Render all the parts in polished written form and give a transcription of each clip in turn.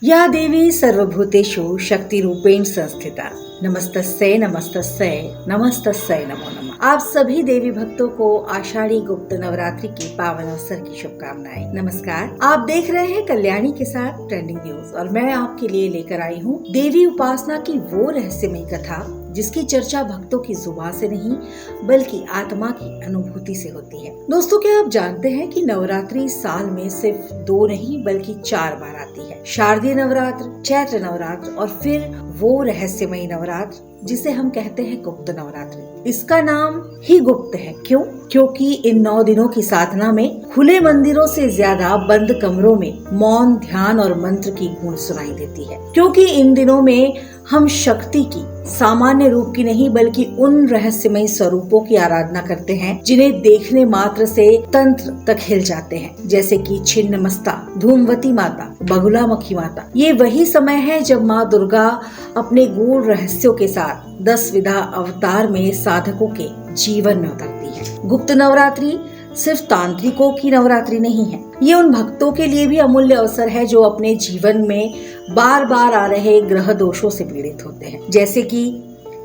या देवी सर्वभूतेषु शक्तिरूपेण संस्थिता। नमस्तस्यै नमस्तस्यै नमस्तस्यै नमो नमः। आप सभी देवी भक्तों को आषाढ़ी गुप्त नवरात्रि की पावन अवसर की शुभकामनाएं। नमस्कार, आप देख रहे हैं कल्याणी के साथ ट्रेंडिंग न्यूज और मैं आपके लिए लेकर आई हूँ देवी उपासना की वो रहस्यमय कथा जिसकी चर्चा भक्तों की जुबान से नहीं बल्कि आत्मा की अनुभूति से होती है। दोस्तों, क्या आप जानते हैं कि नवरात्रि साल में सिर्फ 2 नहीं बल्कि 4 बार आती है। शारदीय नवरात्र, चैत्र नवरात्र और फिर वो रहस्यमयी नवरात्र जिसे हम कहते हैं गुप्त नवरात्रि। इसका नाम ही गुप्त है। क्यों? क्योंकि इन 9 दिनों की साधना में खुले मंदिरों से ज्यादा बंद कमरों में मौन, ध्यान और मंत्र की गूंज सुनाई देती है। क्योंकि इन दिनों में हम शक्ति की सामान्य रूप की नहीं बल्कि उन रहस्यमयी स्वरूपों की आराधना करते हैं जिन्हें देखने मात्र से तंत्र तक हिल जाते हैं, जैसे कि छिन्नमस्ता, धूमवती माता, बगुलामुखी माता। ये वही समय है जब माँ दुर्गा अपने गूढ़ रहस्यों के साथ 10 विधा अवतार में साधकों के जीवन में उतरती है। गुप्त नवरात्रि सिर्फ तांत्रिकों की नवरात्रि नहीं है, ये उन भक्तों के लिए भी अमूल्य अवसर है जो अपने जीवन में बार बार आ रहे ग्रह दोषों से पीड़ित होते हैं। जैसे कि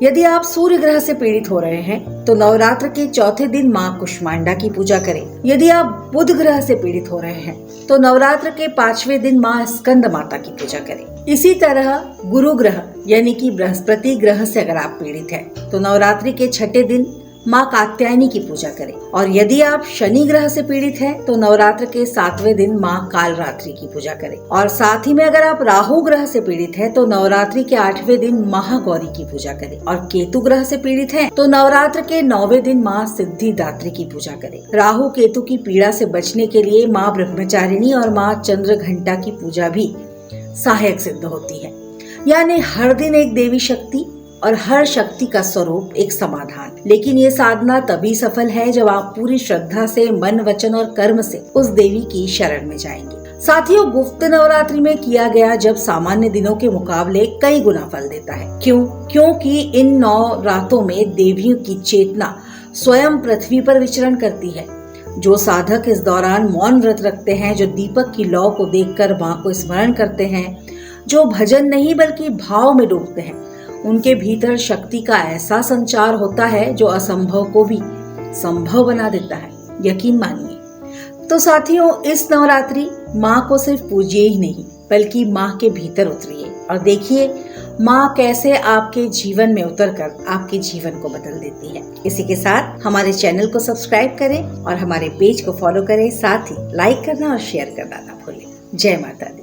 यदि आप सूर्य ग्रह से पीड़ित हो रहे हैं तो नवरात्र के चौथे दिन माँ कुष्मांडा की पूजा करें। यदि आप बुध ग्रह से पीड़ित हो रहे हैं तो नवरात्र के 5वें दिन माँ स्कंद माता की पूजा करें। इसी तरह गुरु ग्रह यानी कि बृहस्पति ग्रह से अगर आप पीड़ित हैं तो नवरात्रि के 6ठे दिन माँ कात्यायनी की पूजा करें। और यदि आप शनि ग्रह से पीड़ित हैं तो नवरात्र के 7वें दिन माँ कालरात्रि की पूजा करें। और साथ ही में अगर आप राहु ग्रह से पीड़ित हैं तो नवरात्रि के 8वें दिन महागौरी की पूजा करें। और केतु ग्रह से पीड़ित हैं तो नवरात्र के 9वें दिन माँ सिद्धिदात्री की पूजा करें। राहु केतु की पीड़ा से बचने के लिए माँ ब्रह्मचारिणी और माँ चंद्र घंटा की पूजा भी सहायक सिद्ध होती है। यानी हर दिन एक देवी शक्ति और हर शक्ति का स्वरूप एक समाधान। लेकिन ये साधना तभी सफल है जब आप पूरी श्रद्धा से मन, वचन और कर्म से उस देवी की शरण में जाएंगे। साथियों, गुप्त नवरात्रि में किया गया जब सामान्य दिनों के मुकाबले कई गुना फल देता है। क्यों? क्योंकि इन 9 रातों में देवियों की चेतना स्वयं पृथ्वी पर विचरण करती है। जो साधक इस दौरान मौन व्रत रखते हैं, जो दीपक की लौ को देखकर मां को स्मरण करते हैं, जो भजन नहीं बल्कि भाव में डूबते हैं, उनके भीतर शक्ति का ऐसा संचार होता है जो असंभव को भी संभव बना देता है। यकीन मानिए। तो साथियों, इस नवरात्रि माँ को सिर्फ पूजिए ही नहीं बल्कि माँ के भीतर उतरिए और देखिए माँ कैसे आपके जीवन में उतरकर आपके जीवन को बदल देती है। इसी के साथ हमारे चैनल को सब्सक्राइब करें और हमारे पेज को फॉलो करें। साथ ही लाइक करना और शेयर करना ना भूलें। जय माता दी।